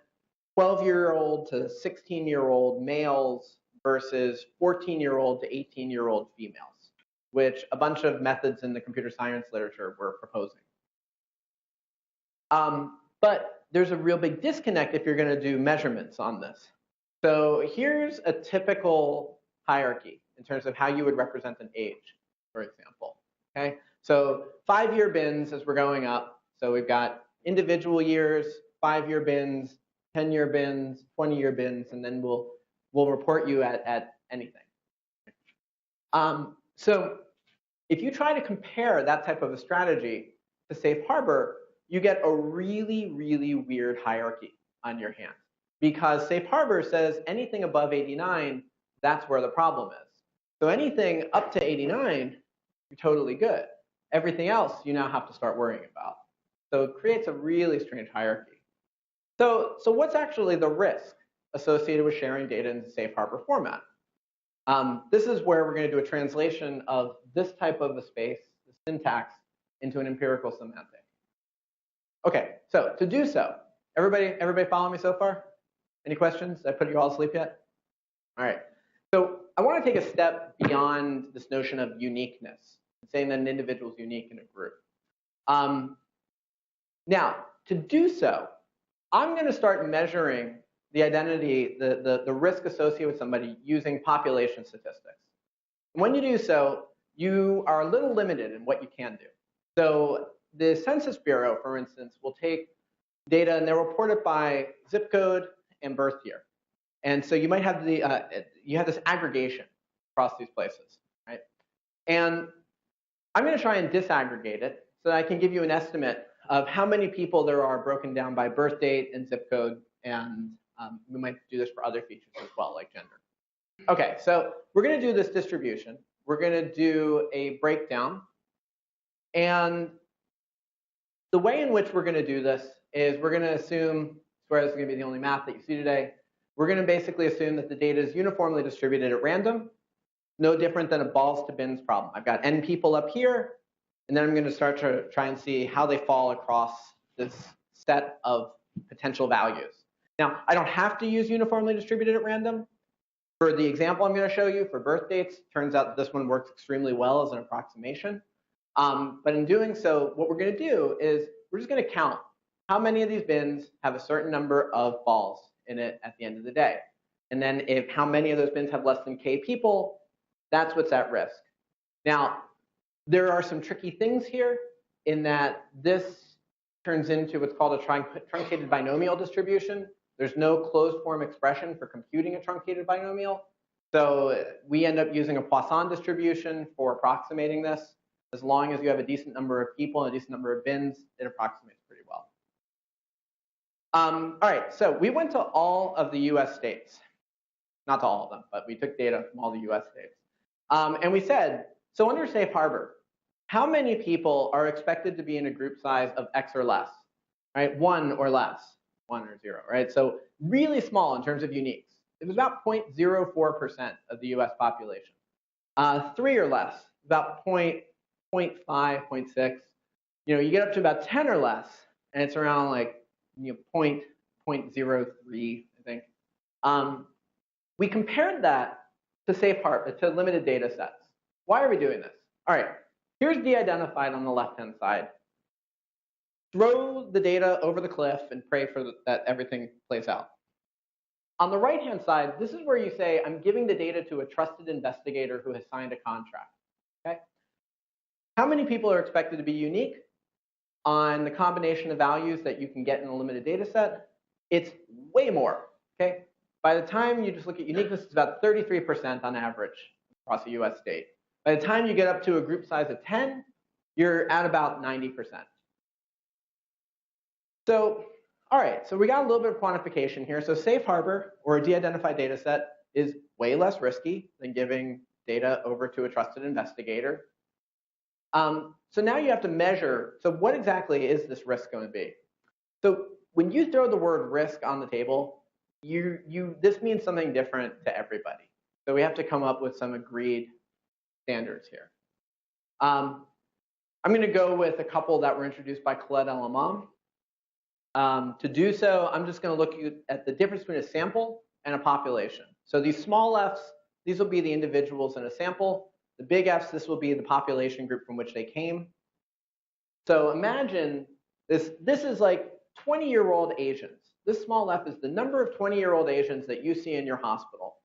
12-year-old to 16-year-old males versus 14-year-old to 18-year-old females, which a bunch of methods in the computer science literature were proposing. But there's a real big disconnect if you're going to do measurements on this. So here's a typical hierarchy in terms of how you would represent an age, for example. Okay? So 5-year bins as we're going up. So we've got individual years, 5-year bins, 10-year bins, 20-year bins, and then we'll report you at anything. So if you try to compare that type of a strategy to Safe Harbor, you get a really, really weird hierarchy on your hands. Because Safe Harbor says anything above 89, that's where the problem is. So anything up to 89, you're totally good. Everything else, you now have to start worrying about. So it creates a really strange hierarchy. So what's actually the risk associated with sharing data in Safe Harbor format? This is where we're going to do a translation of this type of a space, the syntax, into an empirical semantic. Okay, so to do so, everybody follow me so far? Any questions? Did I put you all to sleep yet? All right. So I want to take a step beyond this notion of uniqueness, saying that an individual is unique in a group. Now, to do so, I'm going to start measuring the identity, the risk associated with somebody using population statistics. And when you do so, you are a little limited in what you can do. So the Census Bureau, for instance, will take data and they'll report it by zip code and birth year. And so you might have you have this aggregation across these places, right? And I'm going to try and disaggregate it so that I can give you an estimate of how many people there are broken down by birth date and zip code, and we might do this for other features as well, like gender. Okay, so we're going to do this distribution. We're going to do a breakdown. And the way in which we're going to do this is we're going to assume, swear this is going to be the only math that you see today, we're going to basically assume that the data is uniformly distributed at random, no different than a balls to bins problem. I've got n people up here, and then I'm going to start to try and see how they fall across this set of potential values. Now, I don't have to use uniformly distributed at random. For the example I'm going to show you for birth dates, turns out that this one works extremely well as an approximation. But in doing so, what we're going to do is we're just going to count how many of these bins have a certain number of balls in it at the end of the day. And then if how many of those bins have less than k people, that's what's at risk. Now, there are some tricky things here in that this turns into what's called a truncated binomial distribution. There's no closed form expression for computing a truncated binomial. So we end up using a Poisson distribution for approximating this. As long as you have a decent number of people and a decent number of bins, it approximates pretty well. All right, so we went to all of the US states. Not to all of them, but we took data from all the US states. And we said, so under safe harbor, how many people are expected to be in a group size of X or less, right? 1 or less, 1 or 0, right? So really small in terms of uniques. It was about 0.04% of the US population. 3 or less, about 0.5, 0.6. You know, you get up to about 10 or less, and it's around like 0.03, I think. We compared that to safe harbor, to limited data sets. Why are we doing this? All right, here's de-identified on the left-hand side. Throw the data over the cliff and pray for that everything plays out. On the right-hand side, this is where you say, I'm giving the data to a trusted investigator who has signed a contract. Okay? How many people are expected to be unique on the combination of values that you can get in a limited data set? It's way more. Okay? By the time you just look at uniqueness, it's about 33% on average across a US state. By the time you get up to a group size of 10, you're at about 90%. So, all right, so we got a little bit of quantification here. So safe harbor, or a de-identified data set, is way less risky than giving data over to a trusted investigator. So now you have to measure, so what exactly is this risk going to be? So when you throw the word risk on the table, this means something different to everybody. So we have to come up with some agreed standards here. I'm going to go with a couple that were introduced by Colette Elamam. To do so, I'm just going to look at the difference between a sample and a population. So these small f's, these will be the individuals in a sample. The big F's, this will be the population group from which they came. So imagine this is like 20-year-old Asians. This small f is the number of 20-year-old Asians that you see in your hospital.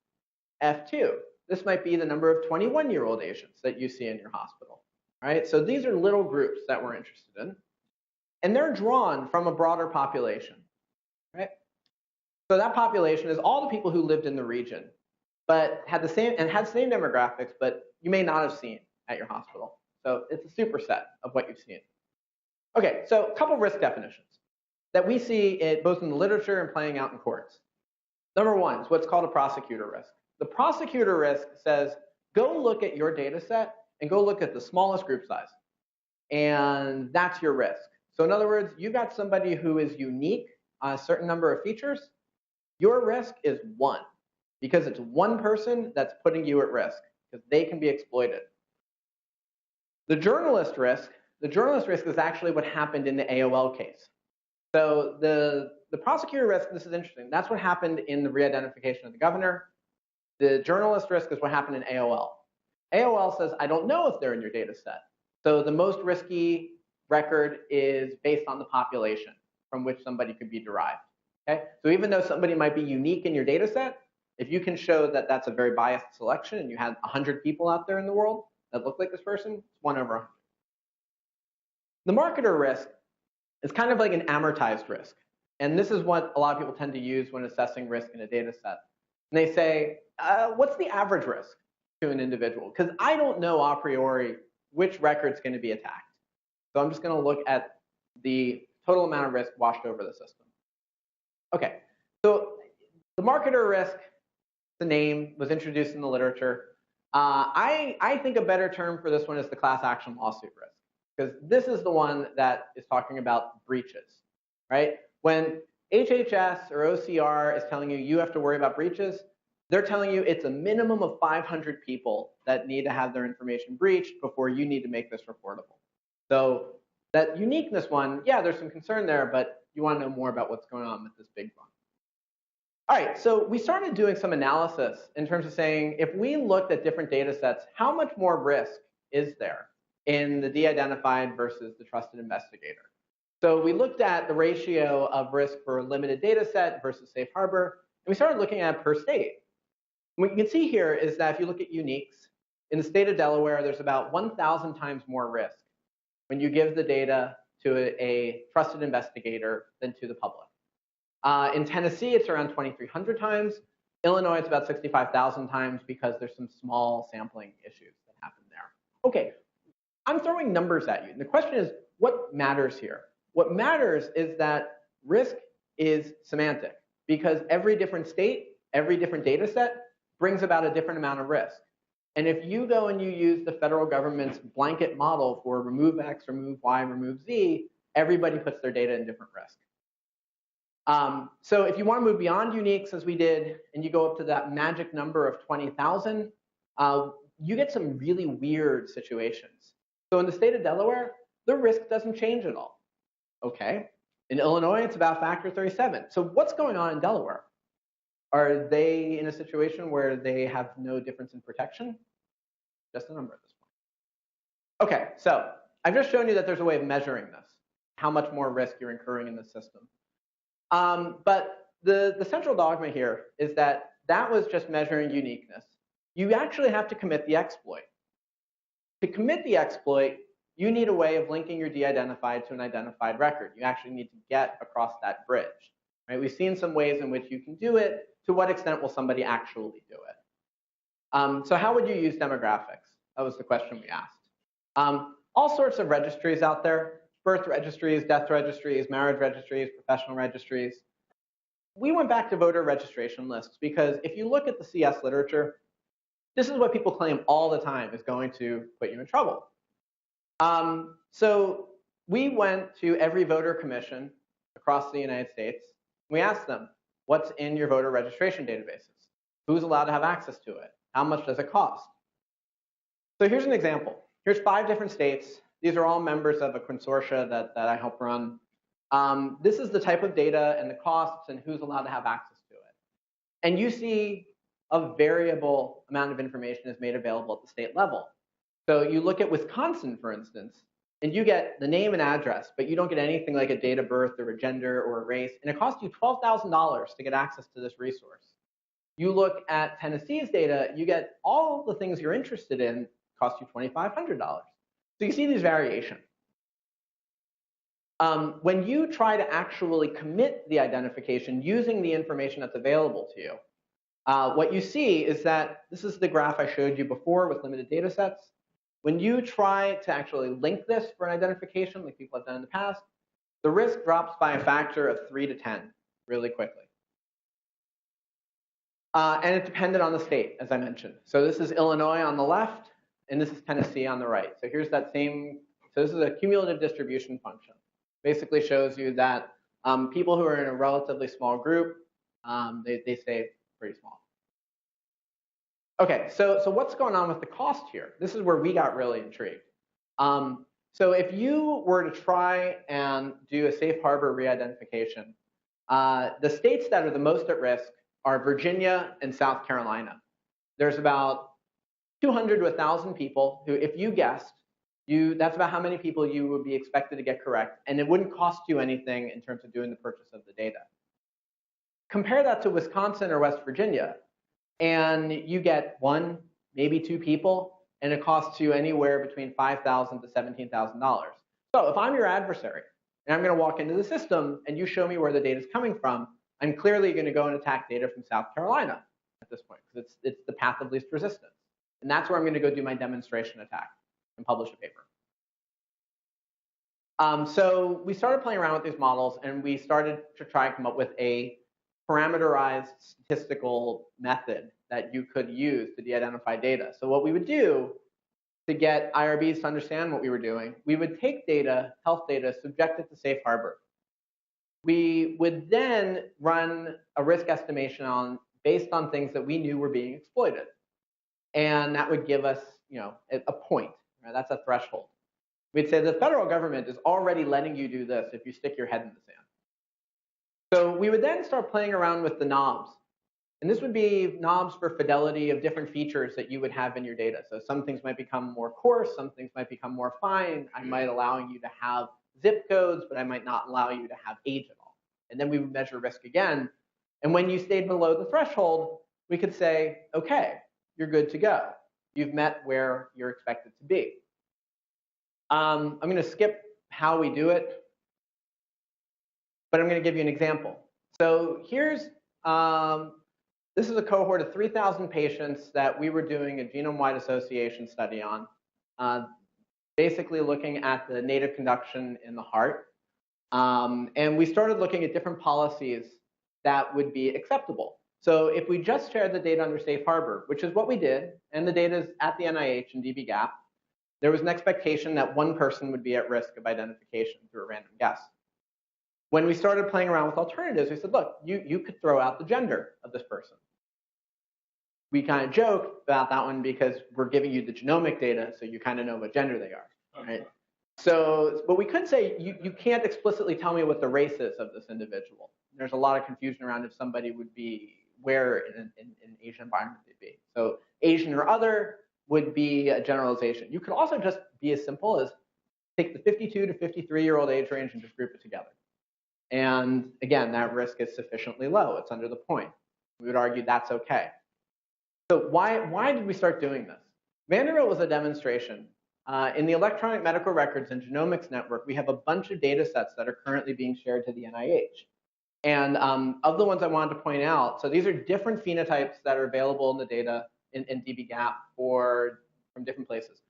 F2, this might be the number of 21-year-old Asians that you see in your hospital. Right? So these are little groups that we're interested in. And they're drawn from a broader population. Right? So that population is all the people who lived in the region, but had the same demographics, but you may not have seen at your hospital. So it's a superset of what you've seen. Okay, so a couple risk definitions that we see both in the literature and playing out in courts. Number one is what's called a prosecutor risk. The prosecutor risk says, go look at your data set and go look at the smallest group size. And that's your risk. So in other words, you got somebody who is unique on a certain number of features. Your risk is 1, because it's one person that's putting you at risk, because they can be exploited. The journalist risk is actually what happened in the AOL case. So the prosecutor risk, this is interesting. That's what happened in the re-identification of the governor. The journalist risk is what happened in AOL. AOL says, I don't know if they're in your data set. So the most risky record is based on the population from which somebody could be derived. Okay? So even though somebody might be unique in your data set, if you can show that that's a very biased selection and you had 100 people out there in the world that look like this person, it's 1 over 100. The marketer risk is kind of like an amortized risk. And this is what a lot of people tend to use when assessing risk in a data set. And they say, what's the average risk to an individual? Because I don't know a priori which record's going to be attacked. So I'm just going to look at the total amount of risk washed over the system. Okay, so the marketer risk, the name was introduced in the literature. I think a better term for this one is the class action lawsuit risk, because this is the one that is talking about breaches, right? When HHS or OCR is telling you you have to worry about breaches, they're telling you it's a minimum of 500 people that need to have their information breached before you need to make this reportable. So that uniqueness one, yeah, there's some concern there, but you want to know more about what's going on with this big one. All right, so we started doing some analysis in terms of saying, if we looked at different data sets, how much more risk is there in the de-identified versus the trusted investigator? So we looked at the ratio of risk for a limited data set versus safe harbor, and we started looking at it per state. And what you can see here is that if you look at uniques, in the state of Delaware, there's about 1,000 times more risk when you give the data to a trusted investigator than to the public. In Tennessee, it's around 2,300 times. Illinois, it's about 65,000 times because there's some small sampling issues that happen there. Okay, I'm throwing numbers at you. And the question is, what matters here? What matters is that risk is semantic because every different state, every different data set brings about a different amount of risk. And if you go and you use the federal government's blanket model for remove X, remove Y, remove Z, everybody puts their data in different risk. So if you want to move beyond uniques, as we did, and you go up to that magic number of 20,000, you get some really weird situations. So in the state of Delaware, the risk doesn't change at all. Okay. In Illinois, it's about factor 37. So what's going on in Delaware? Are they in a situation where they have no difference in protection? Just a number at this point. Okay, so I've just shown you that there's a way of measuring this, how much more risk you're incurring in the system. But the central dogma here is that that was just measuring uniqueness. You actually have to commit the exploit. To commit the exploit, you need a way of linking your de-identified to an identified record. You actually need to get across that bridge. Right? We've seen some ways in which you can do it. To what extent will somebody actually do it? So how would you use demographics? That was the question we asked. All sorts of registries out there, birth registries, death registries, marriage registries, professional registries. We went back to voter registration lists because if you look at the CS literature, this is what people claim all the time is going to put you in trouble. So we went to every voter commission across the United States. We asked them, what's in your voter registration databases? Who's allowed to have access to it? How much does it cost? So here's an example. Here's 5 different states. These are all members of a consortia that I help run. This is the type of data and the costs and who's allowed to have access to it. And you see a variable amount of information is made available at the state level. So you look at Wisconsin, for instance, and you get the name and address, but you don't get anything like a date of birth or a gender or a race, and it costs you $12,000 to get access to this resource. You look at Tennessee's data, you get all the things you're interested in, cost you $2,500. So you see these variations. When you try to actually commit the identification using the information that's available to you, what you see is that this is the graph I showed you before with limited data sets. When you try to actually link this for an identification, like people have done in the past, the risk drops by a factor of 3 to 10 really quickly. And it depended on the state, as I mentioned. So this is Illinois on the left, and this is Tennessee on the right. So here's that same, so this is a cumulative distribution function. Basically shows you that people who are in a relatively small group, they stay pretty small. Okay, so what's going on with the cost here? This is where we got really intrigued. So if you were to try and do a safe harbor re-identification, the states that are the most at risk are Virginia and South Carolina. There's about 200 to 1,000 people who, if you guessed, that's about how many people you would be expected to get correct, and it wouldn't cost you anything in terms of doing the purchase of the data. Compare that to Wisconsin or West Virginia, and you get 1, maybe 2 people, and it costs you anywhere between $5,000 to $17,000. So if I'm your adversary, and I'm going to walk into the system, and you show me where the data is coming from, I'm clearly going to go and attack data from South Carolina at this point, because it's the path of least resistance. And that's where I'm going to go do my demonstration attack and publish a paper. So we started playing around with these models, and we started to try and come up with a parameterized statistical method that you could use to de-identify data. So what we would do to get IRBs to understand what we were doing, we would take data, health data, subject it to safe harbor. We would then run a risk estimation based on things that we knew were being exploited. And that would give us, a point. Right? That's a threshold. We'd say the federal government is already letting you do this if you stick your head in the sand. So we would then start playing around with the knobs. And this would be knobs for fidelity of different features that you would have in your data. So some things might become more coarse, some things might become more fine. I might allow you to have zip codes, but I might not allow you to have age at all. And then we would measure risk again. And when you stayed below the threshold, we could say, okay, you're good to go. You've met where you're expected to be. I'm going to skip how we do it, but I'm going to give you an example. So here's This is a cohort of 3,000 patients that we were doing a genome-wide association study on, basically looking at the native conduction in the heart. And we started looking at different policies that would be acceptable. So if we just shared the data under safe harbor, which is what we did, and the data is at the NIH and dbGaP, there was an expectation that one person would be at risk of identification through a random guess. When we started playing around with alternatives, we said, look, you could throw out the gender of this person. We kind of joke about that one because we're giving you the genomic data, so you kind of know what gender they are, right? So, but we could say you can't explicitly tell me what the race is of this individual. There's a lot of confusion around if somebody would be where in an Asian environment they'd be. So Asian or other would be a generalization. You could also just be as simple as take the 52 to 53-year-old age range and just group it together. And again, that risk is sufficiently low. It's under the point. We would argue that's okay. So why did we start doing this? Vanderbilt was a demonstration. In the electronic medical records and genomics network, we have a bunch of data sets that are currently being shared to the NIH. And of the ones I wanted to point out, so these are different phenotypes that are available in the data in dbGaP from different places.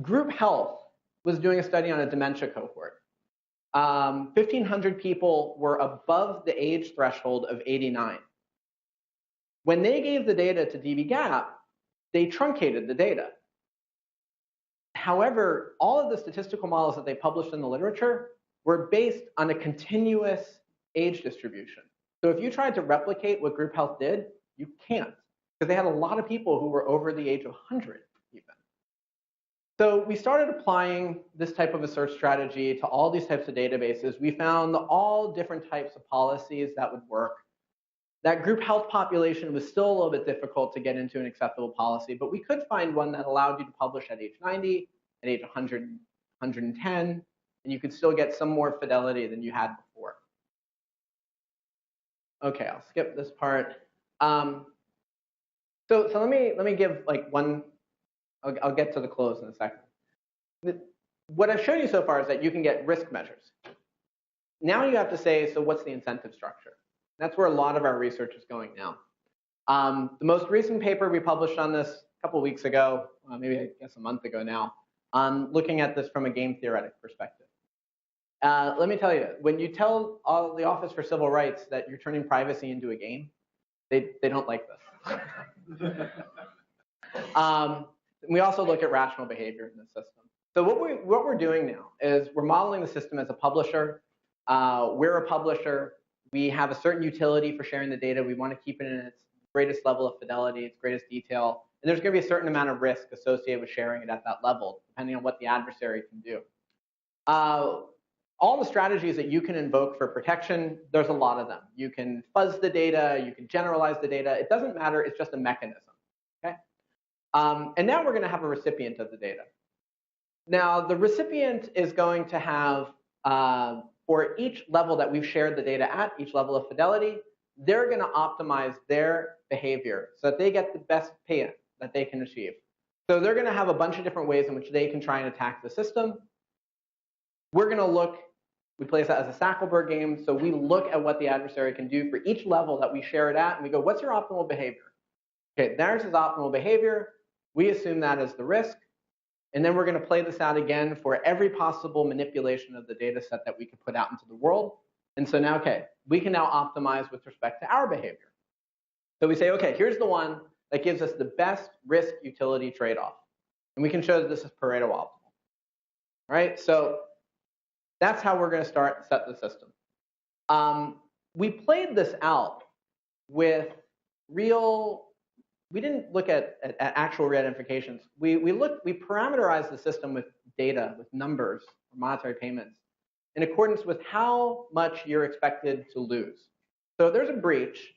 Group Health was doing a study on a dementia cohort. 1,500 people were above the age threshold of 89. When they gave the data to dbGaP, they truncated the data. However, all of the statistical models that they published in the literature were based on a continuous age distribution. So if you tried to replicate what Group Health did, you can't, because they had a lot of people who were over the age of 100 even. So we started applying this type of a search strategy to all these types of databases. We found all different types of policies that would work. That Group Health population was still a little bit difficult to get into an acceptable policy, but we could find one that allowed you to publish at age 90, at age 100, 110, and you could still get some more fidelity than you had before. Okay, I'll skip this part. So let me give like one. I'll get to the close in a second. What I've shown you so far is that you can get risk measures. Now you have to say, so what's the incentive structure? That's where a lot of our research is going now. The most recent paper we published on this a couple weeks ago, maybe I guess a month ago now, on looking at this from a game theoretic perspective. Let me tell you, when you tell the Office for Civil Rights that you're turning privacy into a game, they don't like this. We also look at rational behavior in the system. So what we're doing now is we're modeling the system as a publisher. We're a publisher. We have a certain utility for sharing the data. We want to keep it in its greatest level of fidelity, its greatest detail. And there's going to be a certain amount of risk associated with sharing it at that level, depending on what the adversary can do. All the strategies that you can invoke for protection, there's a lot of them. You can fuzz the data. You can generalize the data. It doesn't matter. It's just a mechanism. Okay? And now we're going to have a recipient of the data. Now, the recipient is going to have, for each level that we've shared the data at, each level of fidelity, they're going to optimize their behavior so that they get the best payout that they can achieve. So they're going to have a bunch of different ways in which they can try and attack the system. We're going to look, we place that as a Sackelberg game, so we look at what the adversary can do for each level that we share it at, and we go, what's your optimal behavior? Okay, there's his optimal behavior. We assume that is the risk. And then we're going to play this out again for every possible manipulation of the data set that we could put out into the world. And so now, okay, we can now optimize with respect to our behavior. So we say, okay, here's the one that gives us the best risk-utility trade-off. And we can show that this is Pareto optimal. All right, so that's how we're going to set the system. We played this out with real. We didn't look at actual re-identifications. We parameterized the system with data, with numbers, or monetary payments, in accordance with how much you're expected to lose. So if there's a breach,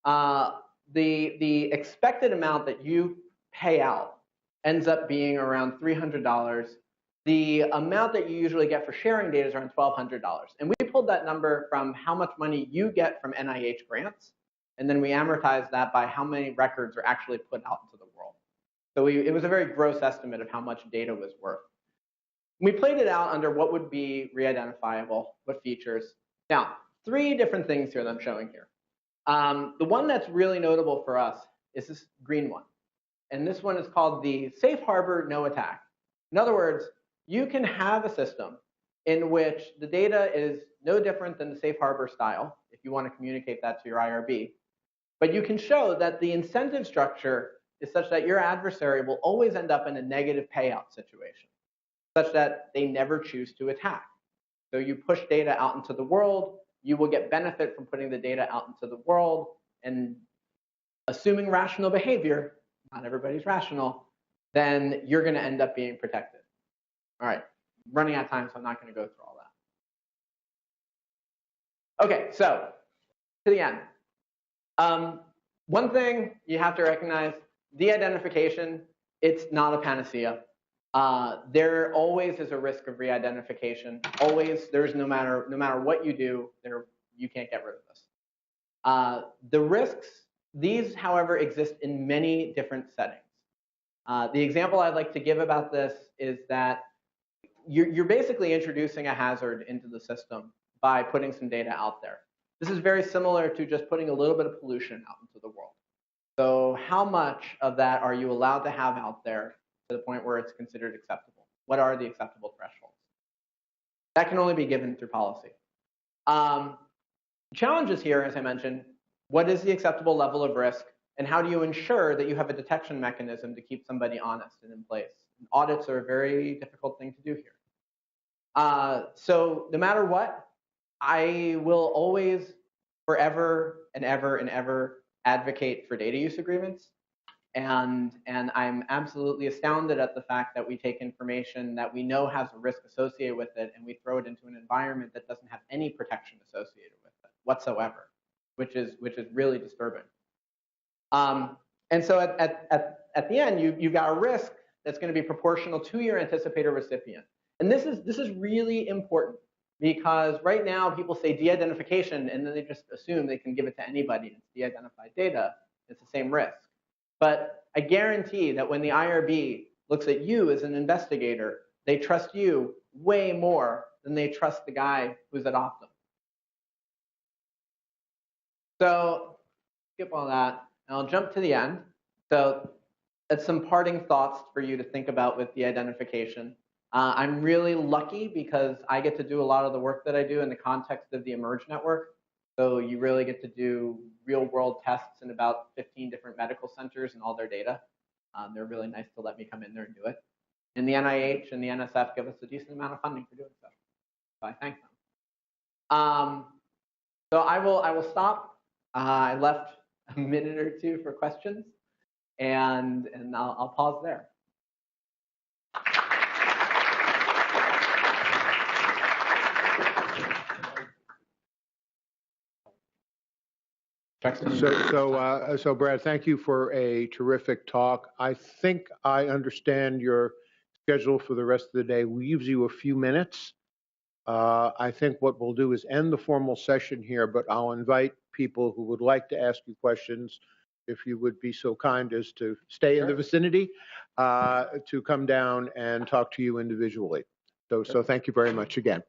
the expected amount that you pay out ends up being around $300. The amount that you usually get for sharing data is around $1,200. And we pulled that number from how much money you get from NIH grants, and then we amortize that by how many records are actually put out into the world. So it was a very gross estimate of how much data was worth. We played it out under what would be re-identifiable, what features. Now, 3 different things here that I'm showing here. The one that's really notable for us is this green one. And this one is called the safe harbor no attack. In other words, you can have a system in which the data is no different than the safe harbor style, if you want to communicate that to your IRB. But you can show that the incentive structure is such that your adversary will always end up in a negative payout situation, such that they never choose to attack. So you push data out into the world, you will get benefit from putting the data out into the world, and assuming rational behavior, not everybody's rational, then you're going to end up being protected. All right, I'm running out of time, so I'm not going to go through all that. Okay, so to the end. One thing you have to recognize, de-identification, it's not a panacea. There always is a risk of re-identification. Always, there's no matter what you do, you can't get rid of this. The risks, these, however, exist in many different settings. The example I'd like to give about this is that you're basically introducing a hazard into the system by putting some data out there. This is very similar to just putting a little bit of pollution out into the world. So how much of that are you allowed to have out there to the point where it's considered acceptable? What are the acceptable thresholds? That can only be given through policy. Challenges here, as I mentioned, what is the acceptable level of risk, and how do you ensure that you have a detection mechanism to keep somebody honest and in place? And audits are a very difficult thing to do here. So no matter what, I will always, forever and ever and ever, advocate for data use agreements. And I'm absolutely astounded at the fact that we take information that we know has a risk associated with it, and we throw it into an environment that doesn't have any protection associated with it whatsoever, which is really disturbing. And so at the end, you've got a risk that's going to be proportional to your anticipated recipient. And this is really important, because right now people say de-identification, and then they just assume they can give it to anybody. It's de-identified data. It's the same risk. But I guarantee that when the IRB looks at you as an investigator, they trust you way more than they trust the guy who's at Optum. So skip all that, and I'll jump to the end. So that's some parting thoughts for you to think about with de-identification. I'm really lucky because I get to do a lot of the work that I do in the context of the eMERGE network. So you really get to do real-world tests in about 15 different medical centers and all their data. They're really nice to let me come in there and do it. And the NIH and the NSF give us a decent amount of funding for doing so. So I thank them. So I will stop. I left a minute or two for questions, and I'll pause there. So Brad, thank you for a terrific talk. I think I understand your schedule for the rest of the day leaves you a few minutes. I think what we'll do is end the formal session here, but I'll invite people who would like to ask you questions, if you would be so kind as to stay in the vicinity, to come down and talk to you individually. So thank you very much again.